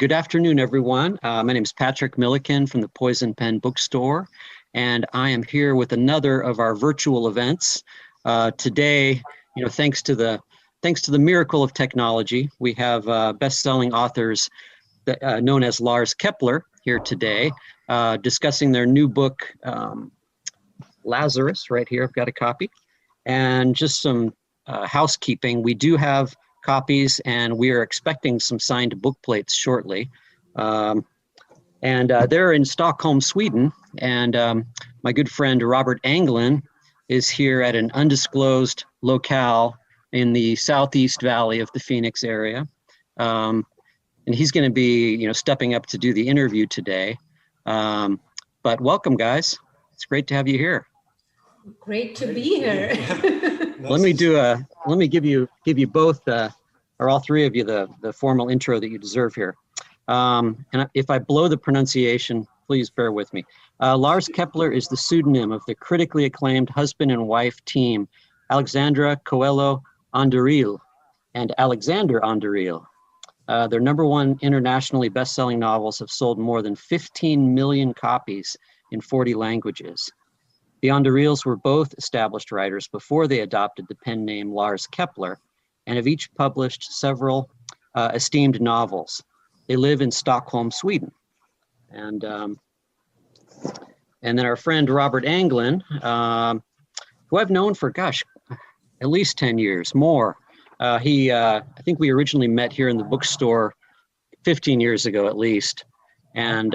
Good afternoon, everyone. My name is Patrick Milliken from the Poison Pen Bookstore, and I am here with another of our virtual events. Today, thanks to the miracle of technology, we have best-selling authors known as Lars Kepler here today, discussing their new book, Lazarus. Right here, I've got a copy, and just some housekeeping. We do have copies, and we are expecting some signed book plates shortly. They're in Stockholm, Sweden, and my good friend Robert Anglen is here at an undisclosed locale in the southeast valley of the Phoenix area. And he's going to be, stepping up to do the interview today. But welcome, guys. It's great to have you here. Great to be here. Let me give you both, or all three of you, the formal intro that you deserve here. And if I blow the pronunciation, please bear with me. Lars Kepler is the pseudonym of the critically acclaimed husband and wife team, Alexandra Coelho Anduril and Alexander Anduril. Their #1 internationally best-selling novels have sold more than 15 million copies in 40 languages. The Andurils were both established writers before they adopted the pen name Lars Kepler, and have each published several esteemed novels. They live in Stockholm, Sweden. And then our friend Robert Anglen, who I've known for, at least 10 years, more. I think we originally met here in the bookstore 15 years ago at least. And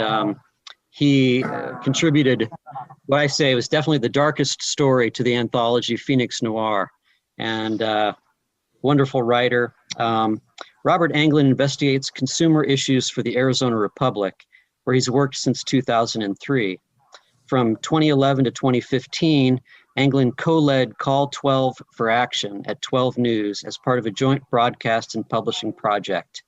he contributed what I say was definitely the darkest story to the anthology Phoenix Noir, and wonderful writer. Robert Anglen investigates consumer issues for the Arizona Republic, where he's worked since 2003. From 2011 to 2015, Anglen co-led Call 12 for Action at 12 News as part of a joint broadcast and publishing project.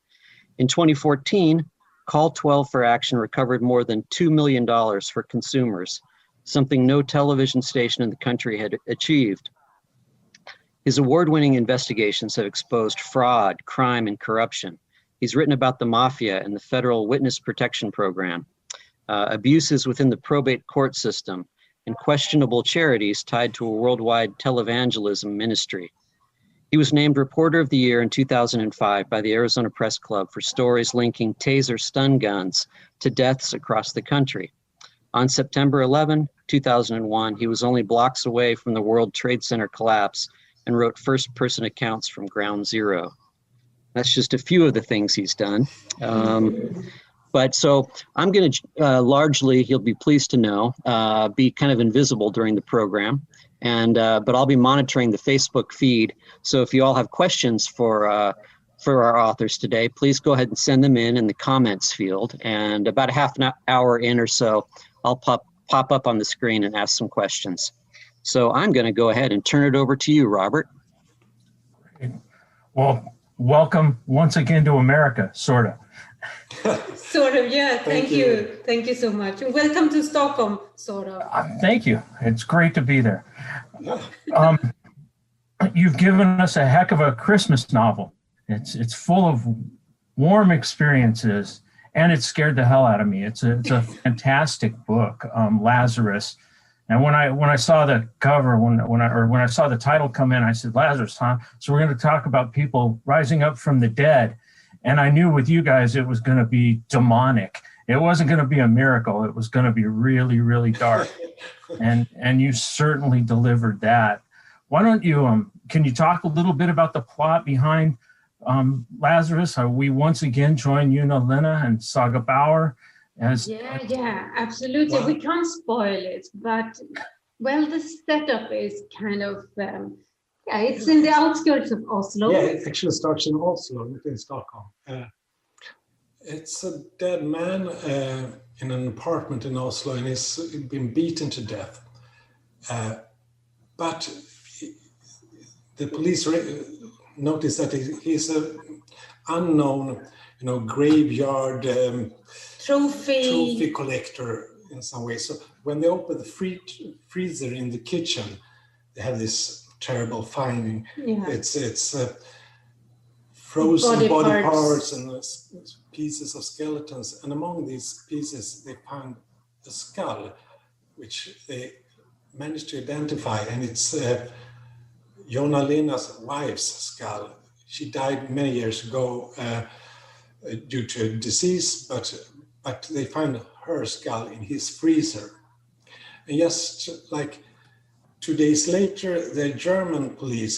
In 2014, Call 12 for Action recovered more than $2 million for consumers, something no television station in the country had achieved. His award-winning investigations have exposed fraud, crime, and corruption. He's written about the mafia and the Federal Witness Protection Program, abuses within the probate court system, and questionable charities tied to a worldwide televangelism ministry. He was named Reporter of the Year in 2005 by the Arizona Press Club for stories linking taser stun guns to deaths across the country. On September 11, 2001, he was only blocks away from the World Trade Center collapse and wrote first-person accounts from ground zero. That's just a few of the things he's done. But so I'm going to largely, he'll be pleased to know, be kind of invisible during the program. But I'll be monitoring the Facebook feed. So if you all have questions for our authors today, please go ahead and send them in the comments field. And about a half an hour in or so, I'll pop up on the screen and ask some questions. So I'm going to go ahead and turn it over to you, Robert. Well, welcome once again to America, sort of. Sort of, yeah. Thank you. Thank you so much. Welcome to Stockholm, sort of. Thank you. It's great to be there. You've given us a heck of a Christmas novel. It's full of warm experiences, and it scared the hell out of me. It's a fantastic book, Lazarus. And when I saw the cover, when I saw the title come in, I said, Lazarus, huh? So we're going to talk about people rising up from the dead. And I knew with you guys, it was going to be demonic. It wasn't going to be a miracle. It was going to be really, really dark. And you certainly delivered that. Why don't you, can you talk a little bit about the plot behind Lazarus? We once again join Una Lena and Saga Bauer. Yeah, absolutely. Wow. We can't spoil it, but the setup is kind of, it's in the outskirts of Oslo. Yeah, it actually starts in Oslo, not in Stockholm. It's a dead man in an apartment in Oslo, and he's been beaten to death. But the police notice that he's an unknown, graveyard trophy collector in some way. So when they open the freezer in the kitchen, they have this terrible finding. Yeah. It's frozen body parts and pieces of skeletons, and among these pieces they found a skull, which they managed to identify, and it's Jonna Linna's wife's skull. She died many years ago due to a disease, but they found her skull in his freezer. And just like 2 days later, the German police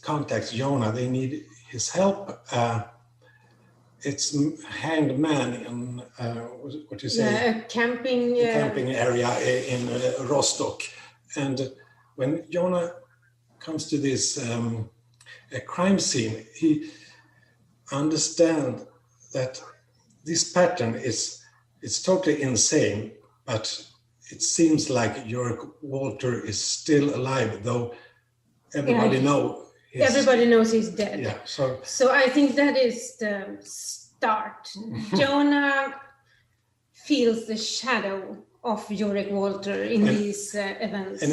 contacts Jonna. They need his help. It's hanged man in what you say? Yeah, a camping area in Rostock. And when Jonna comes to this crime scene, he understands that this pattern it's totally insane, but it seems like Jörg Walter is still alive, though everybody knows he's dead. Yeah, so I think that is the start. Jonna feels the shadow of Jörg Walter in these events. And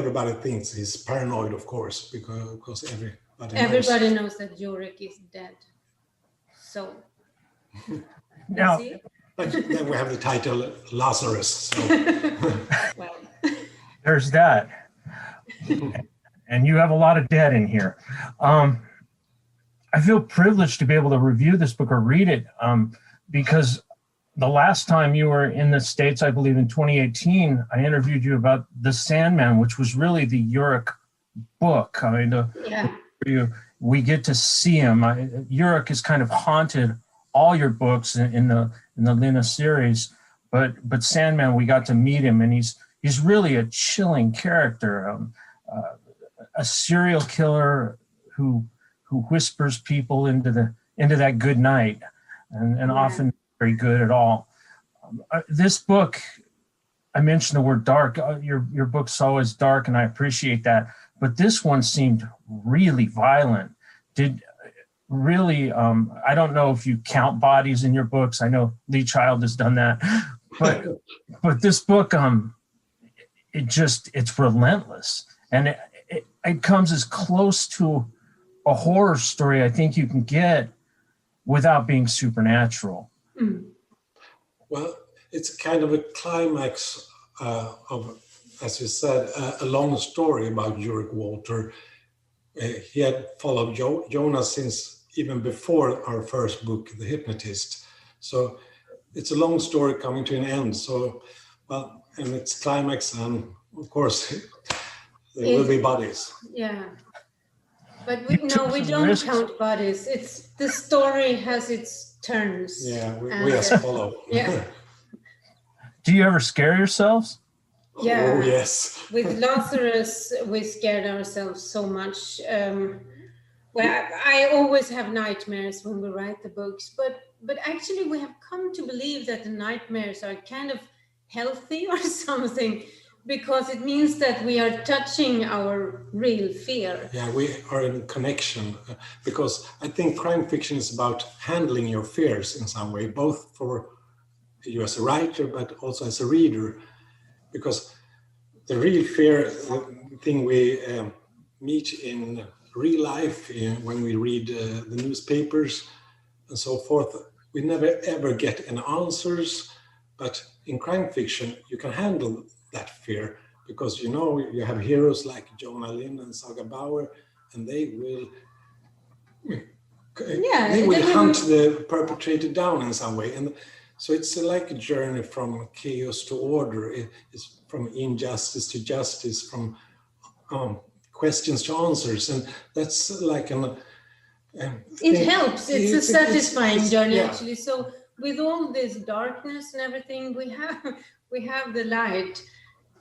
everybody thinks he's paranoid, of course, because everybody knows that Jörg is dead. So now, but then we have the title Lazarus. So. Well, there's that. And you have a lot of dead in here. I feel privileged to be able to review this book or read it because the last time you were in the States, I believe in 2018, I interviewed you about The Sandman, which was really the Jörg book. I mean, we get to see him. Jörg has kind of haunted all your books in the Linna series, but Sandman, we got to meet him, and he's really a chilling character, a serial killer who whispers people into that good night, and often very good at all. This book, I mentioned the word dark. Your book's always dark, and I appreciate that. But this one seemed really violent. I don't know if you count bodies in your books. I know Lee Child has done that, but this book, it's relentless, and it comes as close to a horror story I think you can get without being supernatural. Mm. Well, it's kind of a climax of, as you said, a long story about Jörg Walter. He had followed Jonna since even before our first book, The Hypnotist. So it's a long story coming to an end. So, well, and it's climax, and of course, there will be bodies. Yeah. But we don't count bodies. It's the story has its turns. Yeah, we just follow. Yeah. Do you ever scare yourselves? Yeah. Oh, yes. With Lazarus, we scared ourselves so much. Well, I always have nightmares when we write the books, but actually we have come to believe that the nightmares are kind of healthy or something, because it means that we are touching our real fear. Yeah, we are in connection, because I think crime fiction is about handling your fears in some way, both for you as a writer, but also as a reader, because the real fear, the thing we meet in real life, when we read the newspapers and so forth, we never ever get any answers. But in crime fiction, you can handle that fear, because you have heroes like Jonna Linna and Saga Bauer, and they will hunt the perpetrator down in some way. And so it's like a journey from chaos to order. It's from injustice to justice, from questions to answers, and that's like it helps. It's a satisfying journey, actually. So with all this darkness and everything, we have the light,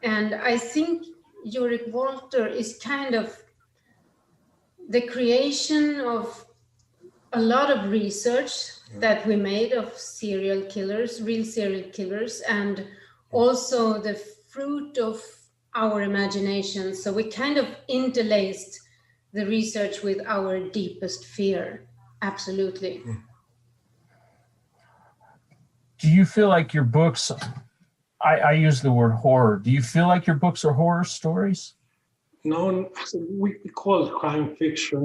and I think Jörg Walter is kind of the creation of a lot of research that we made of serial killers, real serial killers, and also the fruit of our imagination. So we kind of interlaced the research with our deepest fear. Absolutely. Do you feel like your books, I use the word horror, do you feel like your books are horror stories? No, we call it crime fiction,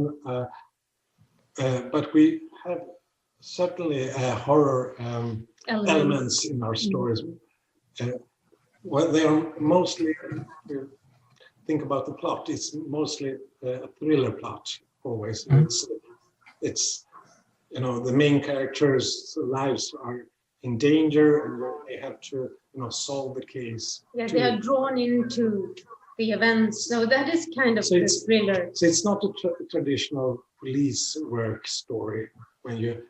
but we have certainly horror elements in our stories. Well, they are mostly, think about the plot, it's mostly a thriller plot always. It's you know, the main characters' lives are in danger and they have to, you know, solve the case. Yeah, they are drawn into the events. So that is kind of the thriller. So it's not a traditional police work story when you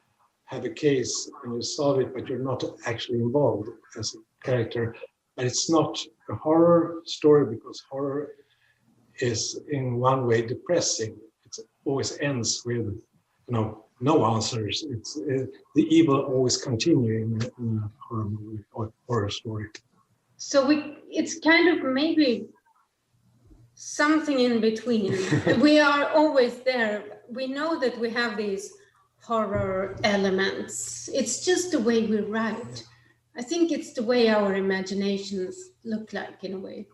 have a case and you solve it, but you're not actually involved as a character. But it's not a horror story because horror is in one way depressing. It always ends with, you know, no answers. It's the evil always continue in a horror movie or horror story. So it's kind of maybe something in between. We are always there. We know that we have these horror elements. It's just the way we write. I think it's the way our imaginations look like in a way.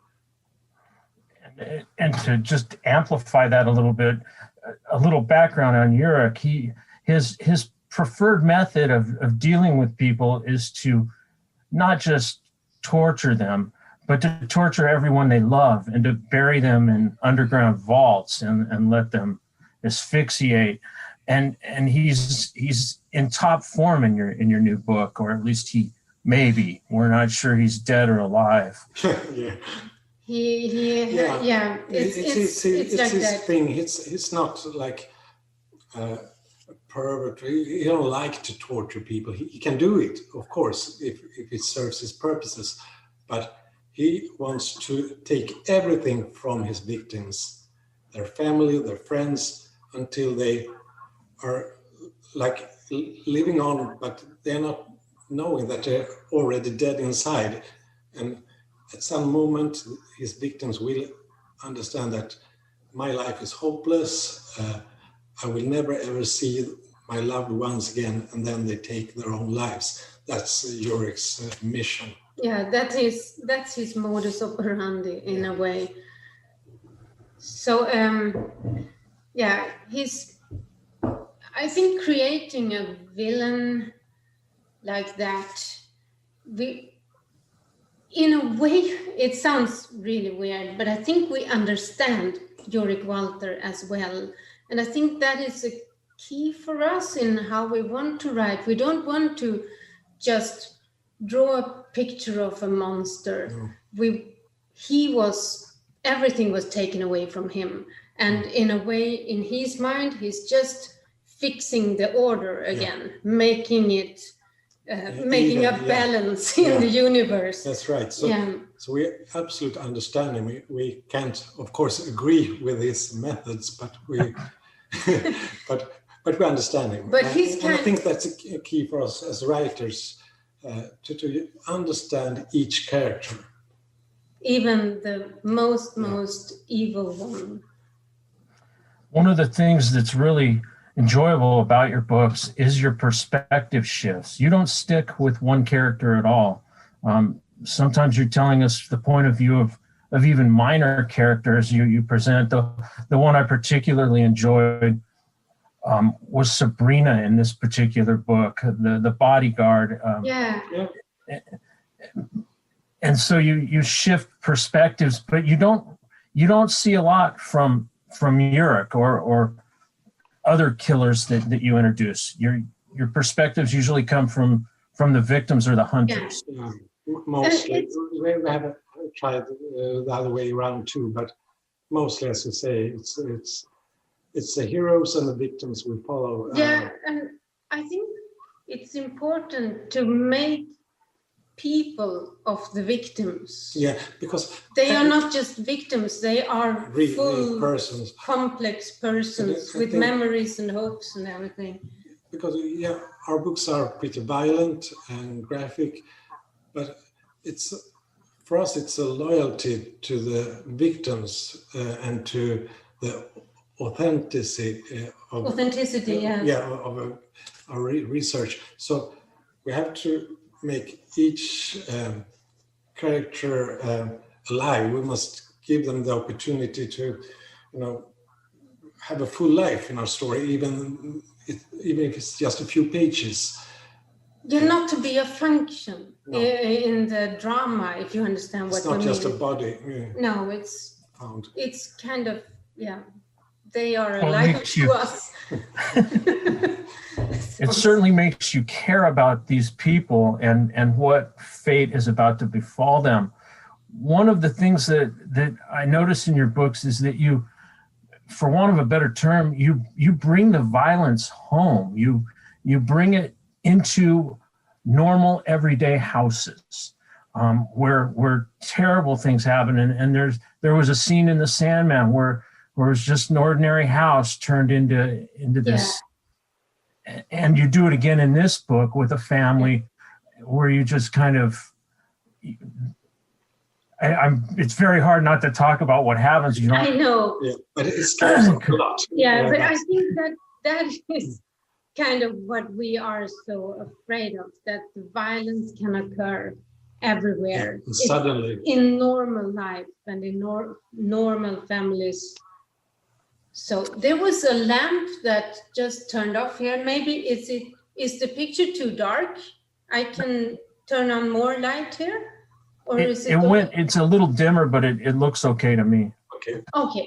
And to just amplify that a little bit, a little background on Ulrich, his preferred method of dealing with people is to not just torture them, but to torture everyone they love and to bury them in underground vaults and let them asphyxiate. And he's in top form in your new book, or at least he may be. We're not sure he's dead or alive. Yeah. It's like his that thing. It's not like a pervert. He don't like to torture people. He can do it, of course, if it serves his purposes. But he wants to take everything from his victims, their family, their friends, until they are like living on, but they're not knowing that they're already dead inside. And at some moment, his victims will understand that my life is hopeless. I will never ever see my loved ones again, and then they take their own lives. That's Ulrich's mission. Yeah, that's his modus operandi in a way. So he's, I think, creating a villain like that. In a way, it sounds really weird, but I think we understand Ulrich Walter as well. And I think that is a key for us in how we want to write. We don't want to just draw a picture of a monster. No. Everything was taken away from him. And in a way, in his mind, he's just fixing the order again, making it making a balance in the universe. That's right. So we absolutely understand him. We can't, of course, agree with his methods, but we but we understand him. But and I think that's a key for us as writers, to understand each character. Even the most evil one. One of the things that's really enjoyable about your books is your perspective shifts. You don't stick with one character at all. Sometimes you're telling us the point of view of even minor characters. You present the one I particularly enjoyed was Sabrina in this particular book, the bodyguard. And so you shift perspectives, but you don't see a lot from Ulrich or other killers that you introduce. Your perspectives usually come from the victims or the hunters. Yeah. Mostly, we haven't tried the other way around too, but mostly, as you say, it's the heroes and the victims we follow. And I think it's important to make people of the victims. Yeah, because they are not just victims, they are full persons, complex persons with memories and hopes and everything. Because our books are pretty violent and graphic, but for us it's a loyalty to the victims and to the authenticity of our research. So we have to make each character alive. We must give them the opportunity to, have a full life in our story, even even if it's just a few pages. Yeah, not to be a function in the drama, if you understand what I mean. It's not just a body. No, it's kind of, they are Well, alive to us. It certainly makes you care about these people and what fate is about to befall them. One of the things that I notice in your books is that you, for want of a better term, you bring the violence home. You bring it into normal everyday houses where terrible things happen. And there was a scene in the Sandman where it was just an ordinary house turned into this. And you do it again in this book with a family where you just kind of, it's very hard not to talk about what happens. You know, I know. Yeah, but it scares a lot. Yeah, but I think that is kind of what we are so afraid of, that the violence can occur everywhere. Yeah, suddenly. In normal life and in normal families. So there was a lamp that just turned off here. Maybe is the picture too dark? I can turn on more light here. Or is it it's a little dimmer, but it looks okay to me. Okay.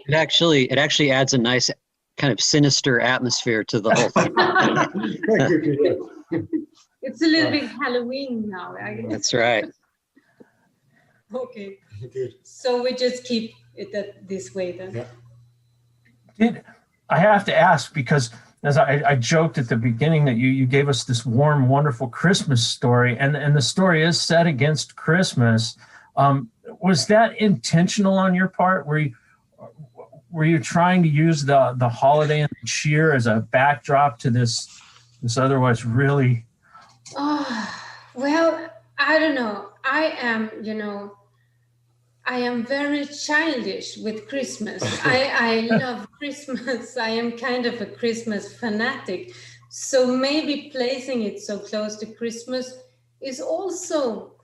It actually adds a nice kind of sinister atmosphere to the whole thing. It's a little bit Halloween now, I guess. That's right. Okay. Good. So we just keep it this way then. Yeah. I have to ask, because as I joked at the beginning that you gave us this warm, wonderful Christmas story, and the story is set against Christmas. Was that intentional on your part? Were you trying to use the holiday and the cheer as a backdrop to this otherwise really? Well, I don't know. I am very childish with Christmas. I love Christmas. I am kind of a Christmas fanatic. So maybe placing it so close to Christmas is also,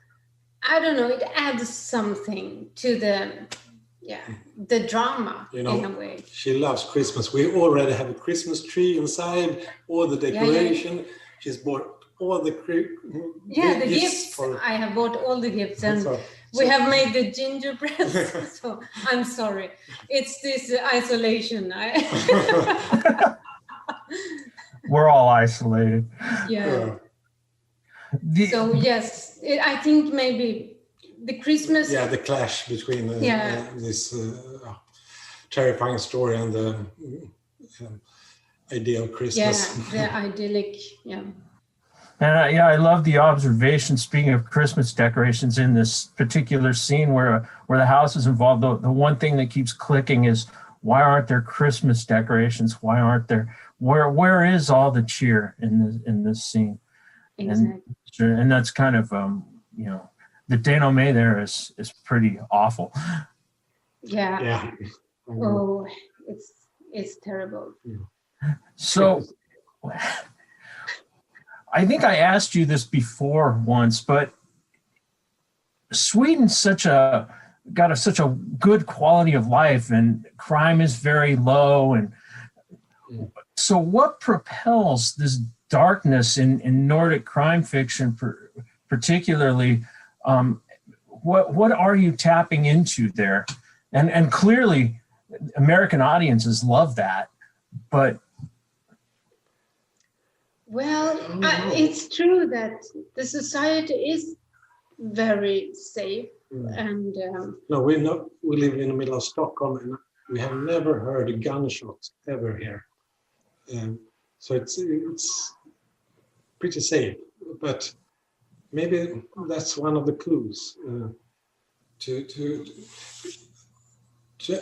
I don't know, it adds something to the drama, in a way. She loves Christmas. We already have a Christmas tree inside, all the decoration. She's bought all the gifts. I have bought all the gifts, and we have made the gingerbread. So I'm sorry. It's this isolation. We're all isolated. Yeah. So yes, I think maybe the Christmas. Yeah, the clash between this terrifying story and the idea of Christmas. Yeah, the idyllic. Yeah. And I love the observation, speaking of Christmas decorations, in this particular scene where the house is involved. The one thing that keeps clicking is, why aren't there Christmas decorations? Why aren't there? Where is all the cheer in this scene? Exactly. And that's kind of the denouement there is pretty awful. Yeah. Yeah. Oh, it's terrible. So I think I asked you this before once, but Sweden's such a good quality of life, and crime is very low. And so what propels this darkness in Nordic crime fiction, particularly? What are you tapping into there? And clearly American audiences love that, but well, it's true that the society is very safe, and no, we live in the middle of Stockholm, and we have never heard a gunshot ever here. So it's pretty safe, but maybe that's one of the clues to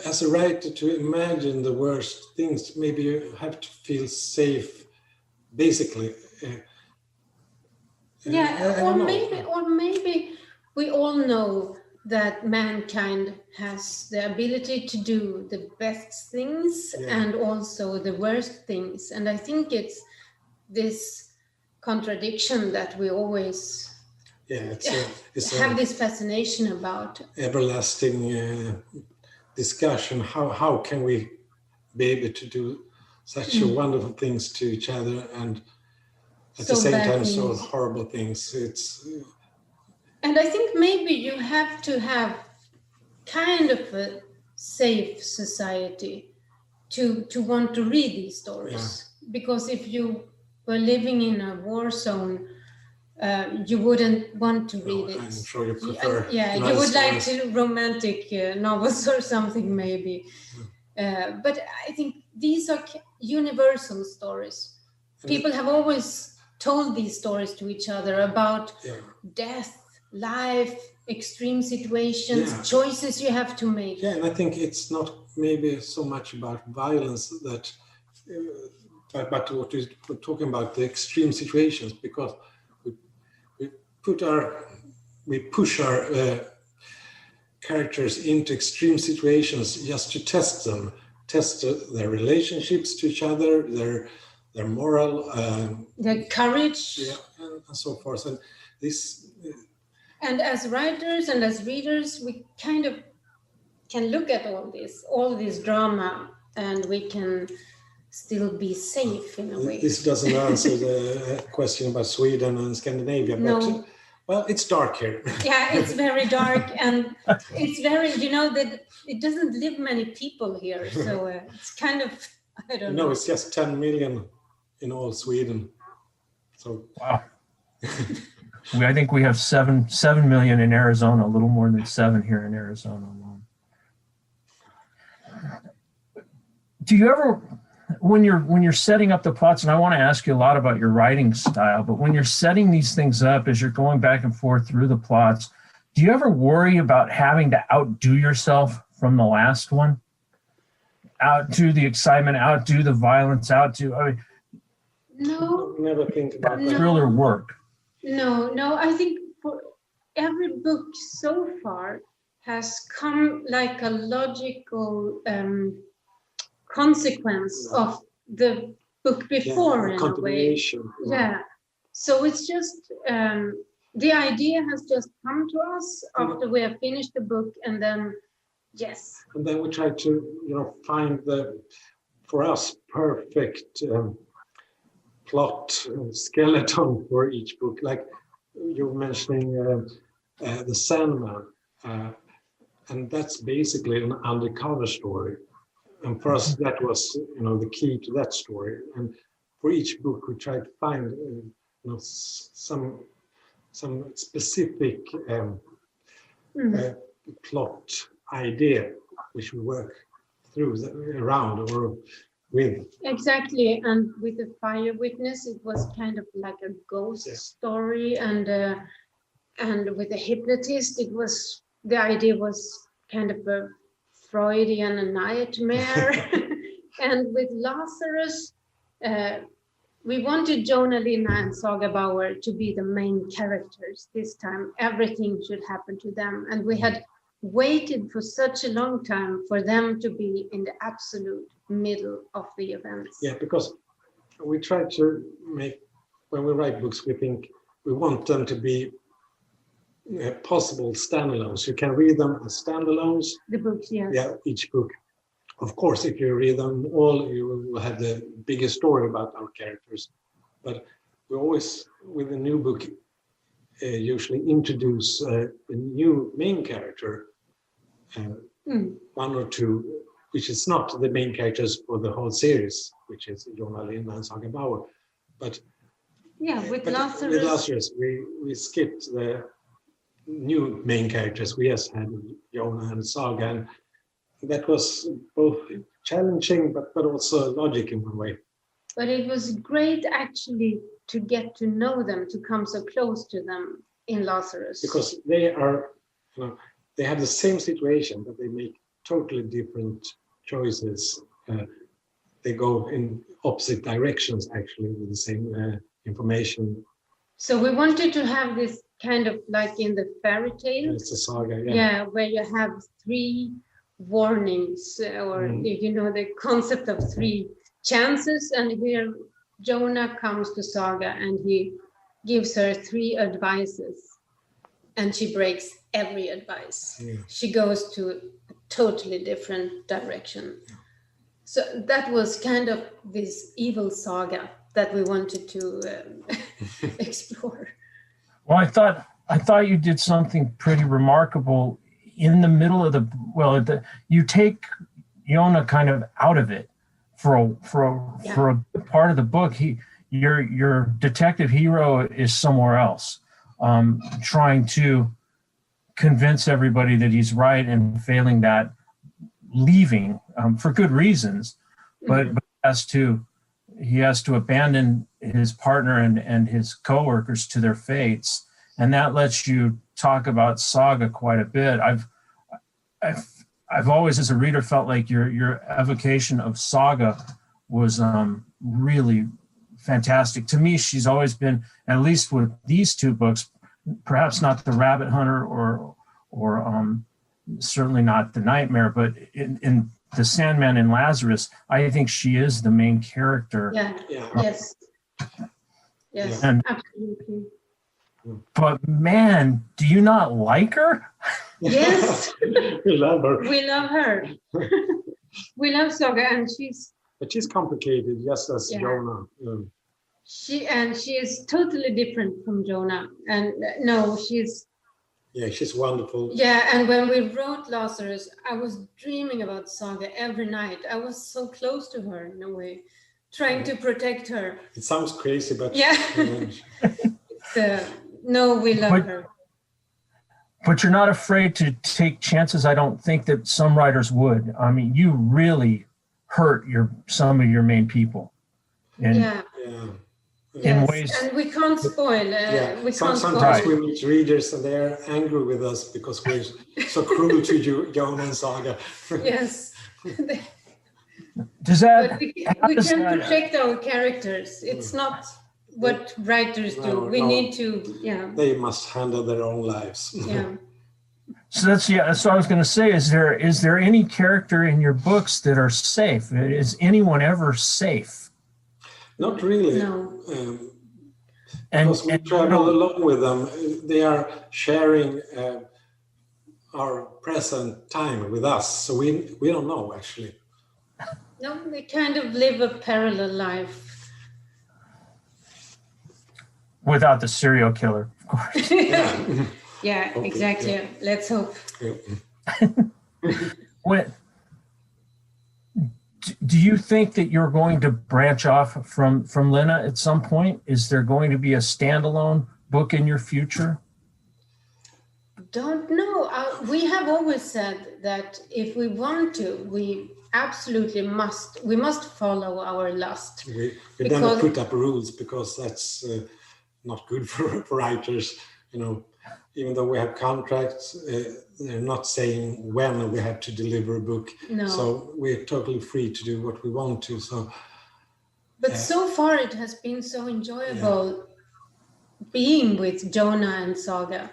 as a writer, to imagine the worst things. Maybe you have to feel safe. Basically, or maybe we all know that mankind has the ability to do the best things and also the worst things, and I think it's this contradiction that we always have this fascination about. Everlasting discussion. How can we be able to do such wonderful things to each other, and at So the same bad time so things. horrible things. It's And I think maybe you have to have kind of a safe society to want to read these stories. Because if you were living in a war zone, you wouldn't want to read it. I'm sure you prefer you nice would like stories. to romantic novels or something maybe. But I think these are universal stories. People have always told these stories to each other about death, life, extreme situations, choices you have to make. Yeah, and I think it's not maybe so much about violence that, but what we're talking about, the extreme situations, because we push our characters into extreme situations just to test them, test their relationships to each other, their moral, their courage, and so forth. And this. And as writers and as readers, we kind of can look at all this drama, and we can still be safe in a way. This doesn't answer the question about Sweden and Scandinavia, but well, it's dark here. Yeah, it's very dark, and it's very, that it doesn't live many people here, so it's kind of, I don't know. No, it's just 10 million in all Sweden. So wow. I think we have 7 million in Arizona, a little more than 7 here in Arizona alone. Do you ever, when you're setting up the plots, and I want to ask you a lot about your writing style, but when you're setting these things up, as you're going back and forth through the plots, do you ever worry about having to outdo yourself from the last one? Outdo the excitement, outdo the violence, No. Never think about that. Thriller work. No, I think for every book so far has come like a logical consequence of the book before, in a way. Yeah. So it's just, the idea has just come to us after we have finished the book, and then, yes. And then we try to, find the, for us, perfect plot skeleton for each book. Like you were mentioning the Sandman, and that's basically an undercover story. And for us, that was, the key to that story. And for each book, we try to find, some specific plot idea, which we work through, around, or with. Exactly, and with the Fire Witness, it was kind of like a ghost story, and with the hypnotist, the idea was kind of a Freudian nightmare. And with Lazarus, we wanted Jonah Linna and Saga Bauer to be the main characters this time. Everything should happen to them, and we had waited for such a long time for them to be in the absolute middle of the events. Yeah, because we try to make, when we write books, we want them to be possible standalones. You can read them as standalones. The books, yes. Yeah, each book. Of course, if you read them all, you will have the biggest story about our characters. But we always, with a new book, usually introduce a new main character, one or two, which is not the main characters for the whole series, which is Jonah Linna and Saga Bauer. But with Lazarus, we skipped the new main characters. We just had Jonah and Saga, and that was both challenging but also logic in one way. But it was great actually to get to know them, to come so close to them in Lazarus. Because they are, they have the same situation, but they make totally different choices. They go in opposite directions actually with the same information. So we wanted to have this kind of like in the fairy tale. It's a saga, where you have 3 warnings, or the concept of 3 chances, and here Jonah comes to Saga and he gives her 3 advices, and she breaks every advice. She goes to a totally different direction. So that was kind of this evil saga that we wanted to explore. Well, I thought you did something pretty remarkable in the middle of you take Yona kind of out of it for a part of the book. Your detective hero is somewhere else, trying to convince everybody that he's right and failing that, leaving for good reasons, but he has to abandon his partner and his coworkers to their fates, and that lets you talk about saga quite a bit. I've always, as a reader, felt like your evocation of saga was really fantastic. To me, she's always been, at least with these two books, perhaps not the Rabbit Hunter or certainly not the Nightmare, but in the Sandman and Lazarus, I think she is the main character. Yes, and, absolutely. But man, do you not like her? Yes, We love her. we love her. We love Saga, and She's complicated, just as Jonah. she is totally different from Jonah. And no, she's wonderful. Yeah, and when we wrote Lazarus, I was dreaming about Saga every night. I was so close to her in a way, trying to protect her. It sounds crazy, but no, we love her. But you're not afraid to take chances. I don't think that some writers would. I mean, you really hurt some of your main people. In ways. And we can't spoil. Sometimes we meet readers and they're angry with us because we're so cruel to Jonah and Saga. Yes. Does that? We can protect our characters. It's not what writers do. We need to. They must handle their own lives. Yeah. So that's what I was going to say. Is there any character in your books that are safe? Is anyone ever safe? Not really. No. Because we travel along with them. They are sharing our present time with us. So we don't know, actually. No, we kind of live a parallel life. Without the serial killer, of course. Yeah, okay, exactly. Yeah. Let's hope. Do you think that you're going to branch off from Lena at some point? Is there going to be a standalone book in your future? Don't know. We have always said that if we want to, we absolutely must. We must follow our lust. We never put up rules because that's not good for writers. Even though we have contracts, they're not saying when we have to deliver a book. No. So we're totally free to do what we want to. But so far it has been so enjoyable being with Jonah and Saga.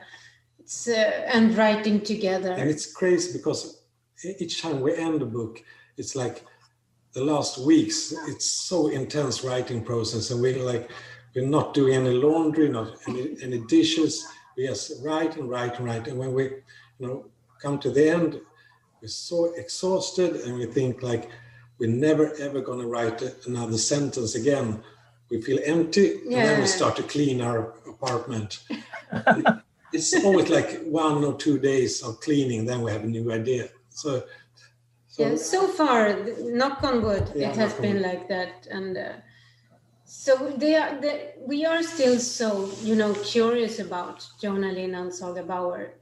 And writing together. And it's crazy because each time we end a book, it's like the last weeks, it's so intense writing process. And we're not doing any laundry, not any dishes. We just write and write and write. And when we come to the end, we're so exhausted and we think we're never ever going to write another sentence again. We feel empty and then we start to clean our apartment. It's always 1 or 2 days of cleaning, then we have a new idea. So far, knock on wood, it has been like that. And so we are still so, curious about Jonah, Lena, and Saga Bauer.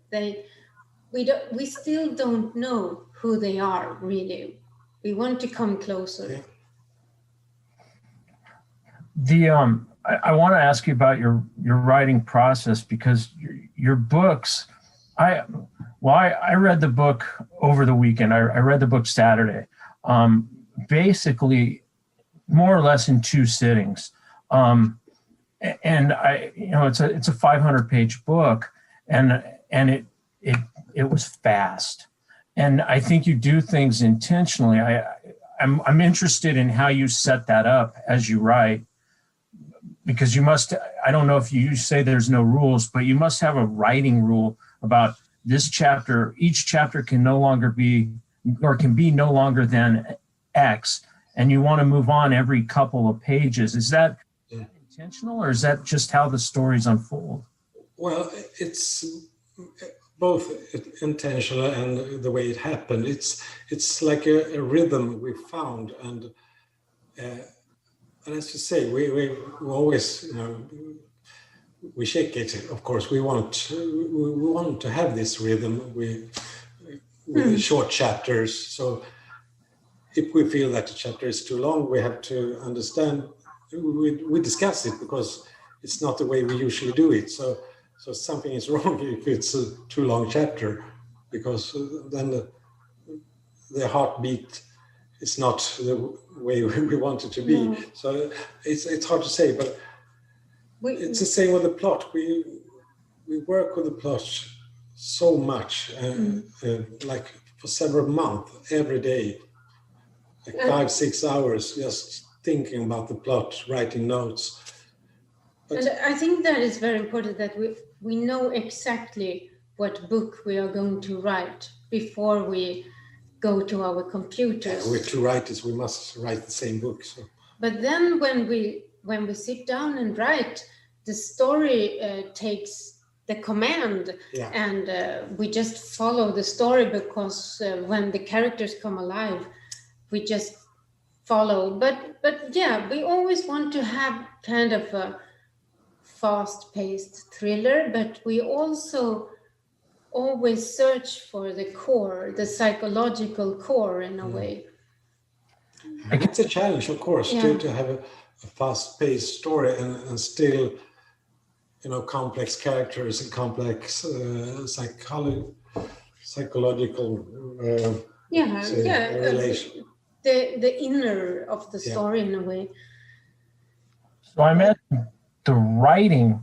We still don't know who they are, really. We want to come closer. Yeah. I want to ask you about your writing process because your books, I read the book over the weekend. I read the book Saturday, basically more or less in 2 sittings. And it's a 500-page book and it was fast. And I think you do things intentionally. I'm interested in how you set that up as you write. Because you must, I don't know if you say there's no rules, but you must have a writing rule about this chapter. Each chapter can no longer be, or can be no longer than X, and you want to move on every couple of pages. Is that intentional, or is that just how the stories unfold? Well, it's both intentional and the way it happened. It's like a rhythm we found, and as you say, we always, we shake it. Of course, we want to have this rhythm with short chapters. So if we feel that the chapter is too long, we have to understand. We discuss it because it's not the way we usually do it. So something is wrong if it's a too long chapter, because then the heartbeat is not the way we want it to be. No. So it's hard to say, but it's the same with the plot. We work with the plot so much, like for several months, every day, like 5-6 hours, just thinking about the plot, writing notes. And I think that is very important, that we know exactly what book we are going to write before we go to our computers. Yeah, we're two writers, we must write the same book. So. But then when we sit down and write, the story takes the command, and we just follow the story, because when the characters come alive, we just follow. But yeah, we always want to have kind of a fast-paced thriller, but we also always search for the core, the psychological core in a way. It's a challenge, of course, to have a fast-paced story and still, complex characters and complex psychological relation. The inner of the story in a way. So I imagine the writing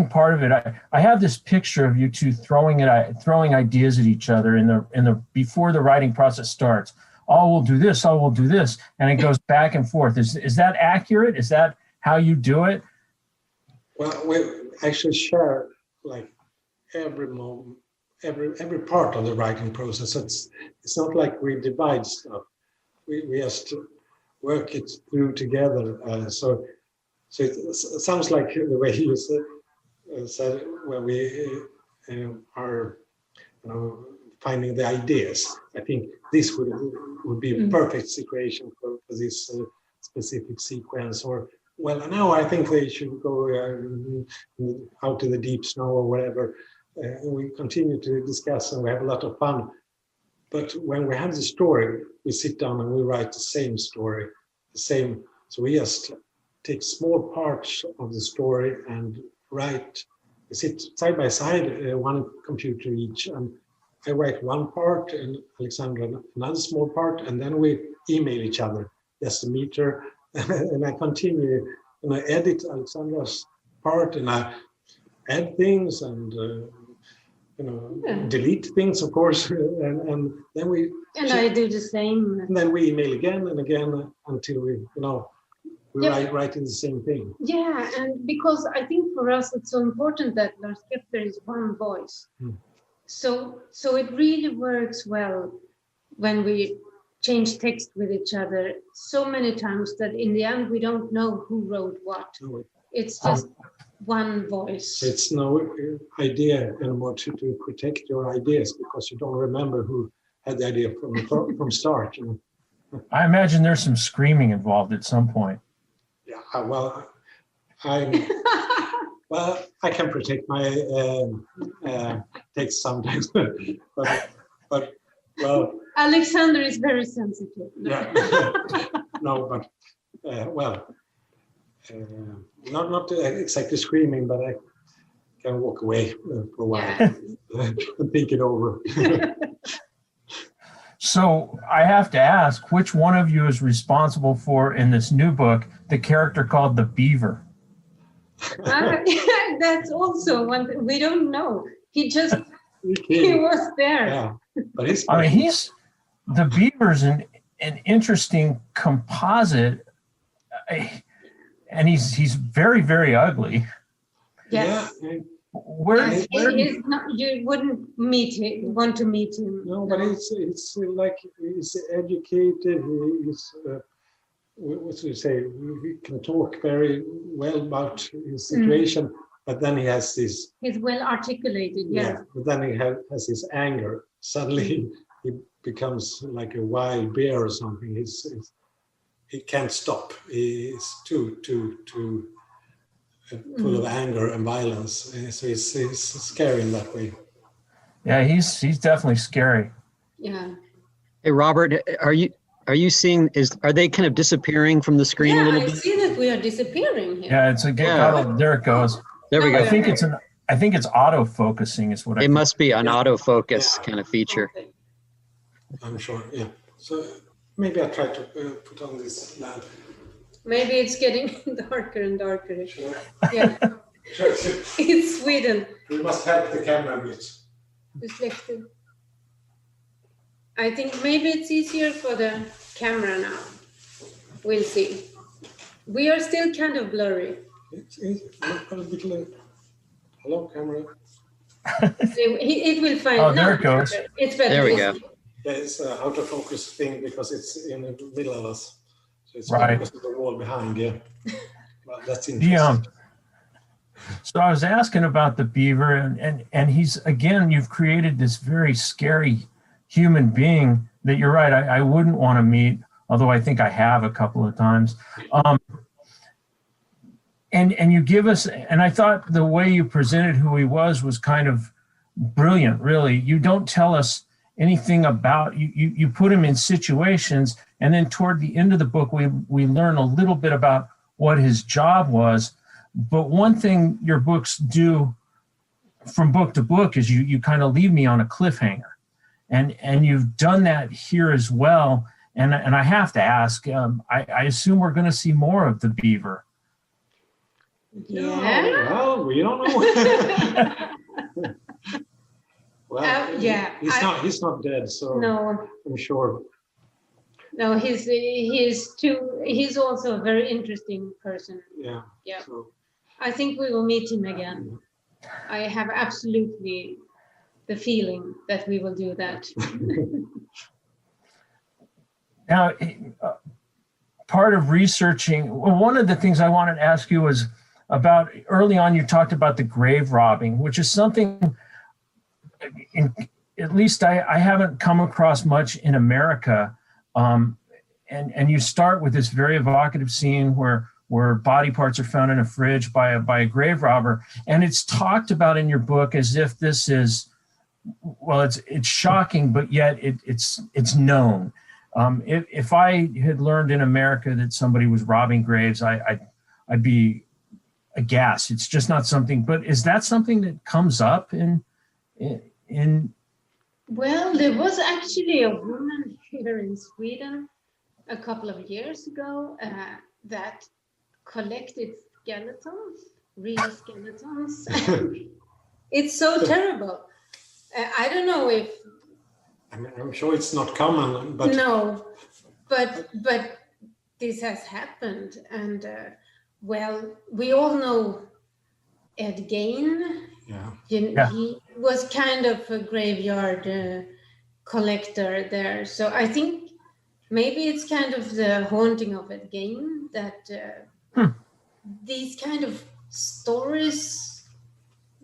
part of it. I have this picture of you two throwing ideas at each other in the before the writing process starts. Oh, we'll do this. Oh, we'll do this, and it goes back and forth. Is that accurate? Is that how you do it? Well, we actually share like every moment, every part of the writing process. It's not like we divide stuff. We just work it through together. So it sounds like the way you said when we are finding the ideas. I think this would be a perfect situation for this specific sequence. Or now I think they should go out in the deep snow or whatever. We continue to discuss and we have a lot of fun. But when we have the story, we sit down and we write the same story, So we just take small parts of the story and write. We sit side by side, one computer each, and I write one part and Alexandra another small part, and then we email each other just to meet her. And I continue, and I edit Alexandra's part, and I add things and delete things, of course, and then we. And I do the same. And then we email again and again until we, writing the same thing. Yeah, and because I think for us it's so important that Lars Kepler is one voice. So it really works well when we change text with each other so many times that in the end we don't know who wrote what. It's just one voice. It's no idea anymore to protect your ideas because you don't remember who had the idea from start. I imagine there's some screaming involved at some point. Yeah, well, I can protect my text sometimes, but well. Alexander is very sensitive. Yeah, no, but not exactly screaming, but I can walk away for a while and think it over. So I have to ask, which one of you is responsible for, in this new book, the character called the Beaver? That's also one thing. We don't know. He was there. Yeah, but the Beaver's an interesting composite, and he's very, very ugly. Yes. Yeah, You wouldn't want to meet him. No, but it's like he's educated. He's what do you say? He can talk very well about his situation, but then he has this. He's well articulated. Yeah. But then he has his anger. Suddenly he becomes like a wild bear or something. He can't stop. He's too full of anger and violence. So he's scary in that way. Yeah, he's definitely scary. Yeah. Hey, Robert, are you seeing? Are they kind of disappearing from the screen a little bit? I see that we are disappearing here. Yeah, there it goes. There we go. I think it's auto focusing is what I think. It must be an autofocus kind of feature. Okay. I'm sure. Yeah. So maybe I try to put on this lamp. Maybe it's getting darker and darker. Sure. Yeah. Sure. It's Sweden. We must help the camera a bit. Dyslexic. I think maybe it's easier for the camera now. We'll see. We are still kind of blurry. Hello, camera. It will find. Oh, there it goes. It's better. There we go. Yeah, it's an autofocus thing because it's in the middle of us. So it's Right. because of the wall behind, yeah. Well, that's interesting. So I was asking about the beaver, and he's, again, you've created this very scary human being that you're right, I wouldn't want to meet, although I think I have a couple of times. And you give us, and I thought the way you presented who he was kind of brilliant, really. You don't tell us anything about, you put him in situations, and then toward the end of the book, we learn a little bit about what his job was. But one thing your books do from book to book is you kind of leave me on a cliffhanger. And you've done that here as well. And I have to ask, I assume we're going to see more of the beaver. Yeah. Well, we don't know. Well, yeah. He's not dead, so No. I'm sure. No, he's also a very interesting person. Yeah. Yeah. So, I think we will meet him again. I have absolutely the feeling that we will do that. Now, part of researching, one of the things I wanted to ask you was about, early on you talked about the grave robbing, which is something, at least I haven't come across much in America. And you start with this very evocative scene where body parts are found in a fridge by a grave robber. And it's talked about in your book as if this is, well, it's shocking, but yet it's known. If I had learned in America that somebody was robbing graves, I'd be aghast. It's just not something. But is that something that comes up in? Well, there was actually a woman here in Sweden a couple of years ago that collected skeletons, real skeletons. It's so terrible. I don't know if. I mean, I'm sure it's not common, but no, but this has happened, and well, we all know Ed Gein. Yeah. He was kind of a graveyard collector there, so I think maybe it's kind of the haunting of Ed Gein that these kind of stories,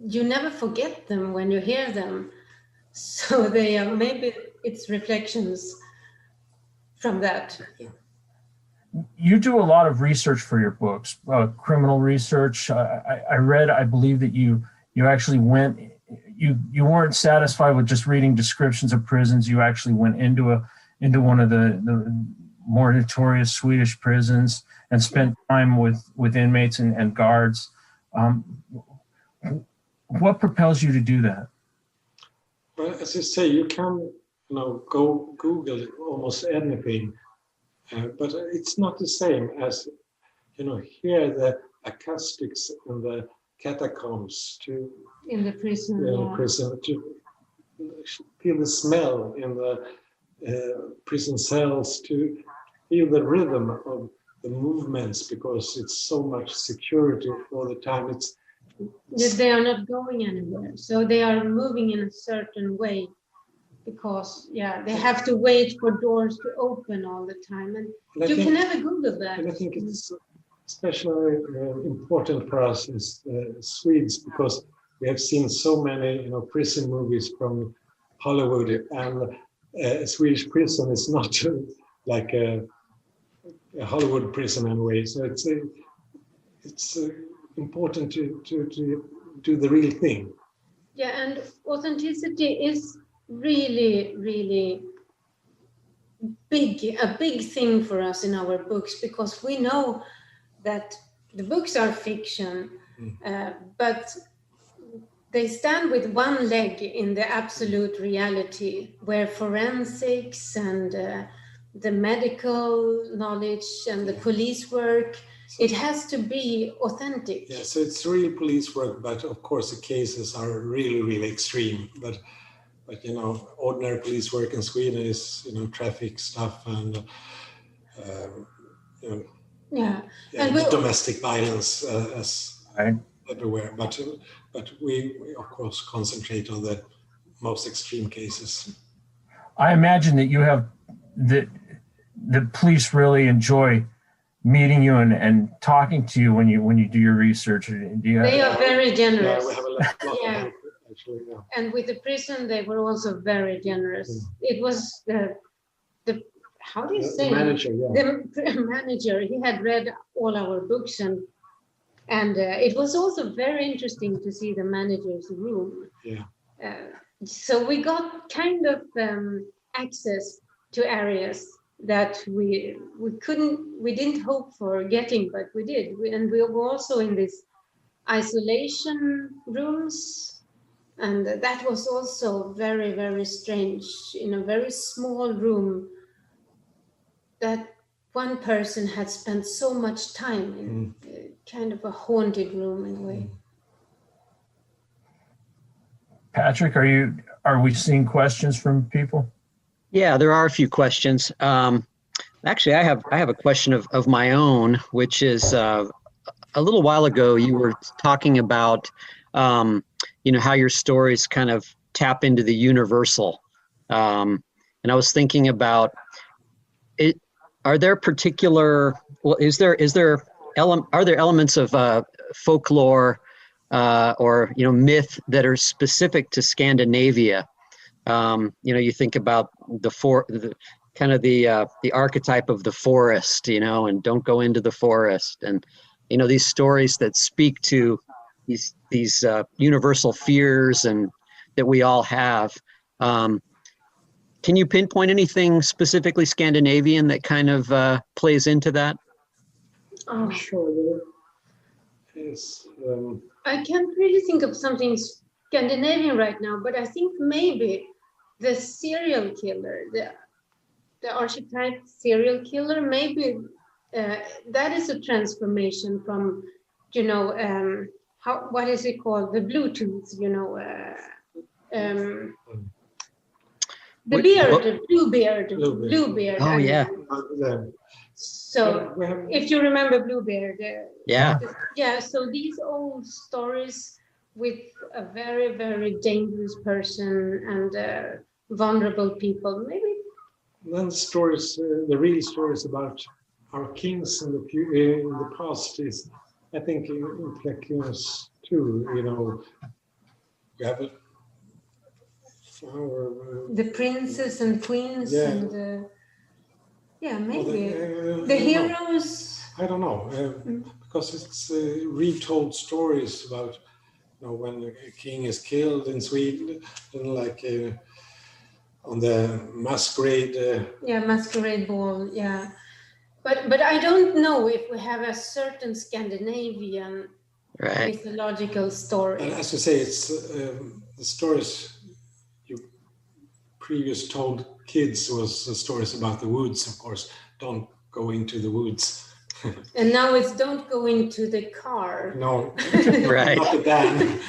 you never forget them when you hear them. So they are, maybe it's reflections from that. You do a lot of research for your books, criminal research. I read, I believe that you actually went, you weren't satisfied with just reading descriptions of prisons. You actually went into one of the more notorious Swedish prisons and spent time with inmates and guards. What propels you to do that? Well, as you say, you can go Google almost anything, but it's not the same as hear the acoustics in the catacombs In the prison. prison, to feel the smell in the prison cells, to feel the rhythm of the movements, because it's so much security all the time. they are not going anywhere. So they are moving in a certain way because, they have to wait for doors to open all the time. And you can never Google that. And I think it's especially important for us as Swedes, because we have seen so many, prison movies from Hollywood, and a Swedish prison is not like a Hollywood prison anyway. So it's important to do the real thing. Yeah, and authenticity is really, really a big thing for us in our books, because we know that the books are fiction, but they stand with one leg in the absolute reality, where forensics and the medical knowledge and the police work, it has to be authentic. Yeah, so it's real police work, but of course the cases are really, really extreme. But ordinary police work in Sweden is, traffic stuff and, and domestic violence as everywhere. But we of course concentrate on the most extreme cases. I imagine that you have the police really enjoy meeting you and talking to you when you do your research. They are very generous. Yeah, we have a lot of help, actually. Yeah. And with the prison, they were also very generous. It was the how do you say? The manager, The manager. He had read all our books, and it was also very interesting to see the manager's room. Yeah. So we got kind of access to areas that we didn't hope for getting, but we did. And we were also in these isolation rooms, and that was also very, very strange. In a very small room, that one person had spent so much time in, kind of a haunted room in a way. Patrick, are we seeing questions from people? Yeah, there are a few questions. Actually, I have a question of my own, which is a little while ago you were talking about how your stories kind of tap into the universal, and I was thinking about it. Are there particular? Well, are there elements of folklore or myth that are specific to Scandinavia? You think about the archetype of the forest, and don't go into the forest, and these stories that speak to these universal fears and that we all have. Can you pinpoint anything specifically Scandinavian that kind of plays into that? I'm sure there is. I can't really think of something Scandinavian right now, but I think maybe the serial killer, the archetype serial killer, maybe that is a transformation from, what is it called? The Bluetooth, the Bluebeard. Oh, yeah. So if you remember Bluebeard. Yeah. Yeah, so these old stories with a very, very dangerous person and vulnerable people, maybe. Then the real stories about our kings in the past is, I think, in Fleckings too. We have the princes and queens and maybe the heroes. I don't know, because it's retold stories about when a king is killed in Sweden, and like on the masquerade. Masquerade ball. Yeah, but I don't know if we have a certain Scandinavian mythological story. And as you say, it's the stories you previous told kids was the stories about the woods. Of course, don't go into the woods. And now it's don't go into the car. No, right. Not the van.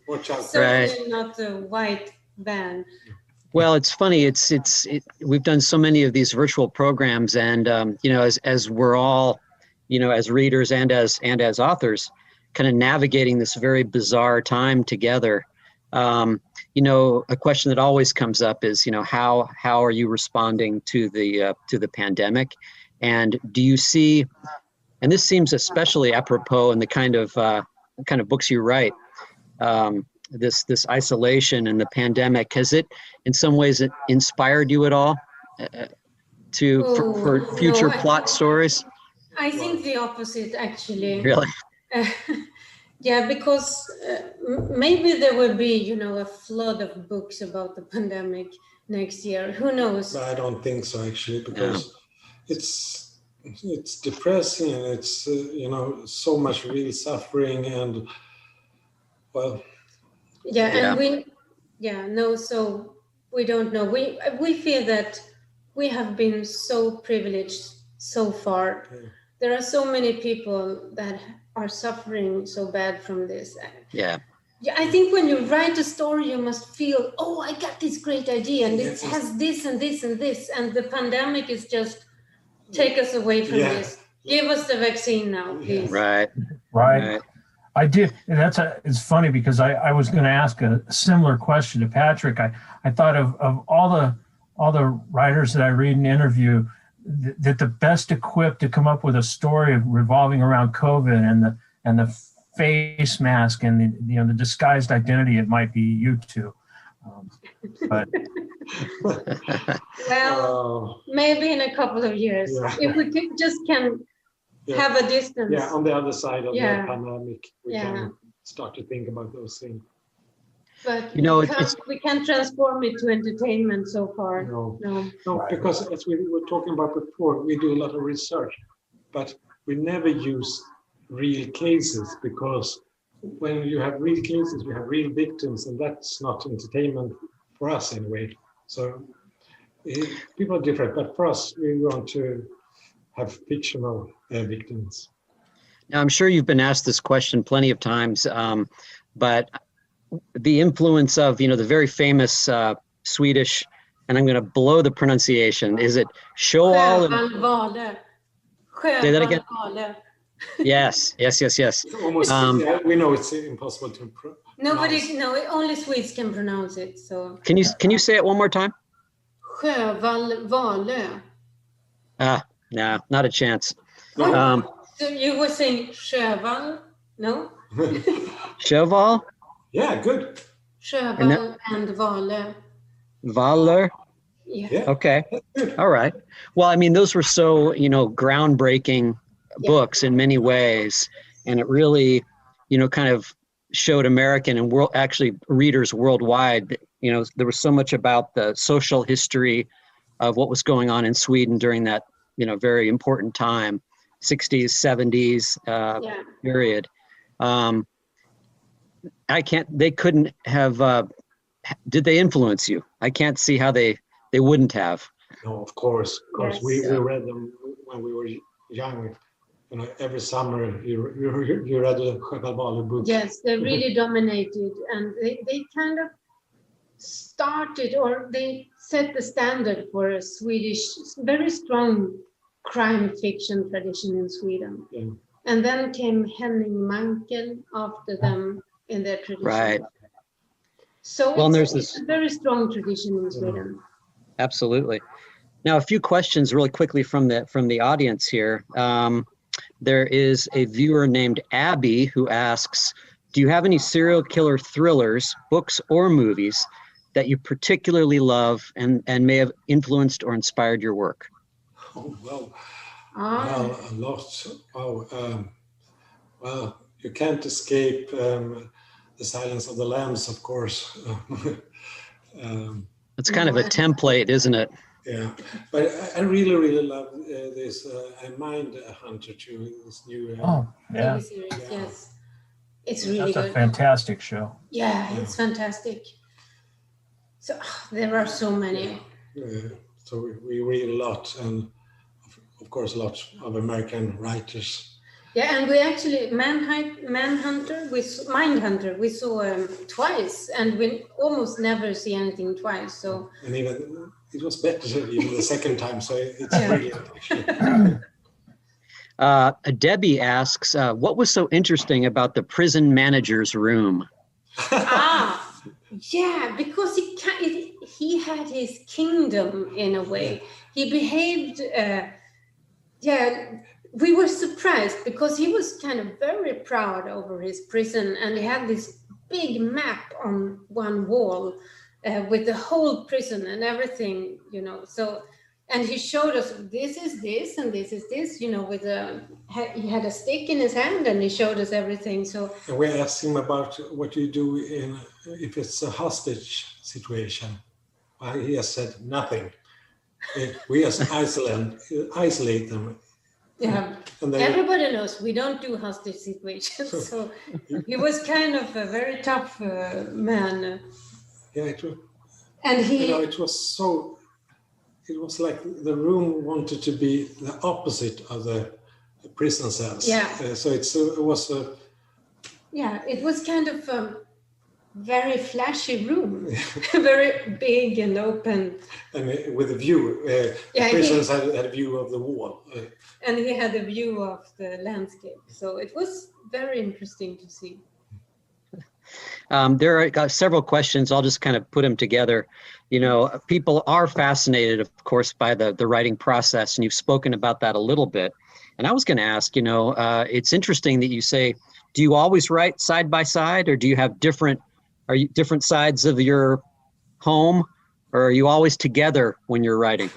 Watch out. Certainly not the white van. Well, it's funny. We've done so many of these virtual programs, and as we're all, as readers and as authors, kind of navigating this very bizarre time together. A question that always comes up is, how are you responding to the pandemic? And do you see, and this seems especially apropos in the kind of books you write, this isolation and the pandemic, has it in some ways inspired you at all for future plot stories? I think the opposite, actually. Really? Yeah, because maybe there will be, a flood of books about the pandemic next year. Who knows? I don't think so, actually, because it's depressing, and it's so much real suffering, and well. So we don't know. We feel that we have been so privileged so far. Yeah. There are so many people that are suffering so bad from this. Yeah, I think when you write a story, you must feel, oh, I got this great idea, and it has this and this and this, and the pandemic is just take us away from this. Give us the vaccine now, please. Right. I did. It's funny because I was going to ask a similar question to Patrick. I thought of all the writers that I read and interview, that the best equipped to come up with a story revolving around COVID and the face mask and the disguised identity, it might be you two. But maybe in a couple of years, if we can have a distance. Yeah, on the other side of the pandemic, we can start to think about those things. But we can't transform it to entertainment so far. No, because as we were talking about before, we do a lot of research, but we never use real cases, because when you have real cases, you have real victims, and that's not entertainment for us anyway. So people are different, but for us, we want to have fictional victims. Now, I'm sure you've been asked this question plenty of times, but the influence of, the very famous Swedish, and I'm going to blow the pronunciation, is it Sjöwall? Say that again? Yes. Almost, we know it's impossible to pronounce. Only Swedes can pronounce it. So can you say it one more time? Sjöwall. No, not a chance. So you were saying Sjöwall? No? Sjöwall? Yeah, good. Sjöwall and Waller. Waller? Yeah. Okay. All right. Well, I mean, those were so, groundbreaking books in many ways. And it really, kind of showed American and actually readers worldwide, there was so much about the social history of what was going on in Sweden during that, very important time, 60s, 70s period. They couldn't have, did they influence you? I can't see how they wouldn't have. No, of course. Yes. We read them when we were young. Every summer you read a Sjöwall book. Yes, they really dominated, and they kind of started, or they set the standard for a Swedish, very strong crime fiction tradition in Sweden. Yeah. And then came Henning Mankell after them in their tradition. Right. So it's a very strong tradition in Sweden. Absolutely. Now, a few questions really quickly from the audience here. There is a viewer named Abby who asks, do you have any serial killer thrillers, books or movies that you particularly love and may have influenced or inspired your work? Oh, well, a lot. Well, you can't escape The Silence of the Lambs, of course. It's kind of a template, isn't it? Yeah, but I really, really love this Mind Hunter too. This new series. Yes, it's really good. That's a fantastic show. Yeah, it's fantastic. So there are so many. So we read a lot, and of course, a lot of American writers. Yeah, and we actually Mindhunter, we saw twice, and we almost never see anything twice. So and even it was better even the second time. So it's brilliant, actually. Debbie asks, what was so interesting about the prison manager's room? Yeah, because he had his kingdom in a way. He behaved, we were surprised because he was kind of very proud over his prison, and he had this big map on one wall with the whole prison and everything, so, and he showed us, this is this and this is this, with he had a stick in his hand and he showed us everything. So and we asked him about what you do if it's a hostage situation. He has said nothing. We just isolate them. Yeah, everybody knows we don't do hostage situations. So he was kind of a very tough man. Yeah, it was. And it was like the room wanted to be the opposite of the prison cells. Yeah. So it was a. Yeah, it was kind of a very flashy room, very big and open. And with a view, the prisoners had a view of the wall. And he had a view of the landscape. So it was very interesting to see. There are several questions. I'll just kind of put them together. People are fascinated, of course, by the writing process, and you've spoken about that a little bit. And I was going to ask, it's interesting that you say, do you always write side by side, or do you have different sides of your home, or are you always together when you're writing?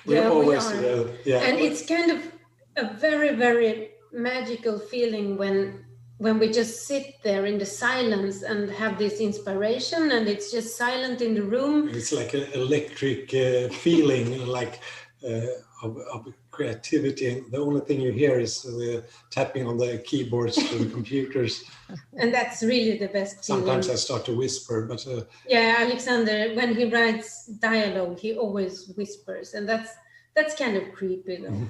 We're always together. Yeah. And it's kind of a very, very magical feeling when we just sit there in the silence and have this inspiration, and it's just silent in the room. It's like an electric feeling, like of creativity. And the only thing you hear is the tapping on the keyboards to the computers. And that's really the best feeling. Sometimes I start to whisper, but... Alexander, when he writes dialogue, he always whispers, and that's kind of creepy, though.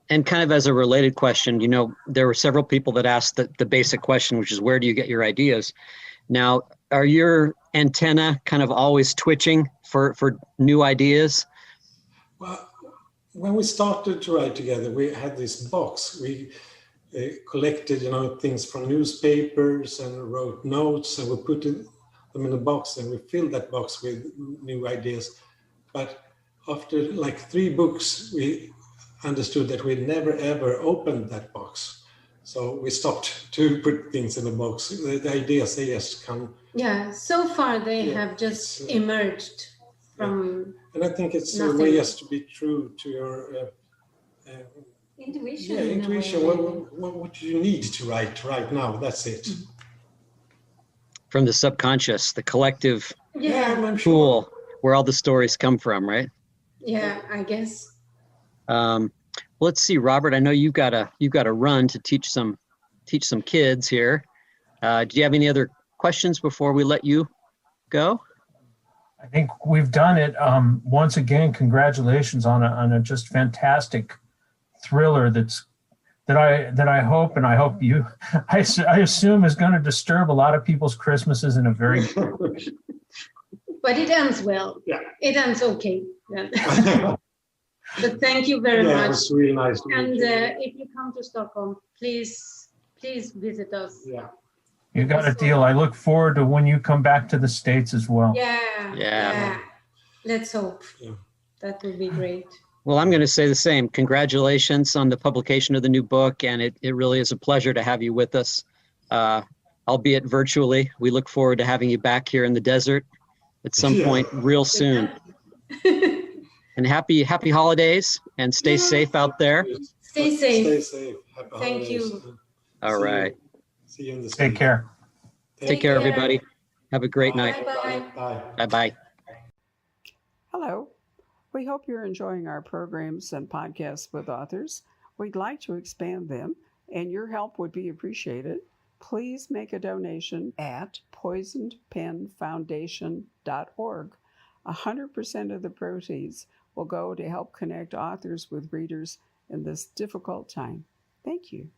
And kind of as a related question, there were several people that asked the basic question, which is, where do you get your ideas? Now, are your antenna kind of always twitching for new ideas? Well, when we started to write together, we had this box. We collected, things from newspapers and wrote notes, and we put them in a box, and we filled that box with new ideas. But after like 3 books, we understood that we never ever opened that box, so we stopped to put things in the box. The ideas, they just come. Yeah, so far they have just emerged from. And I think it's a way just to be true to your intuition. Yeah, intuition. What do you need to write right now? That's it. From the subconscious, the collective I'm pool sure. where all the stories come from, right? Yeah, I guess. Let's see, Robert. I know you've got to run to teach some kids here. Do you have any other questions before we let you go? I think we've done it. Once again, congratulations on a just fantastic thriller that I hope I assume is going to disturb a lot of people's Christmases in a very. But it ends well. Yeah. It ends okay. Yeah. But thank you very much. It was really nice to meet you. And if you come to Stockholm, please visit us. Yeah. You got a deal. I look forward to when you come back to the States as well. Yeah. Let's hope. Yeah. That would be great. Well, I'm going to say the same. Congratulations on the publication of the new book, and it really is a pleasure to have you with us, albeit virtually. We look forward to having you back here in the desert at some point real soon. And happy holidays, and stay safe out there. Stay safe. Stay safe. Happy Thank holidays. you. All right. See you in the Take care. Take care, everybody. Have a great night. Bye-bye. Bye. Bye-bye. Hello. We hope you're enjoying our programs and podcasts with authors. We'd like to expand them, and your help would be appreciated. Please make a donation at poisonedpenfoundation.org. 100% of the proceeds will go to help connect authors with readers in this difficult time. Thank you.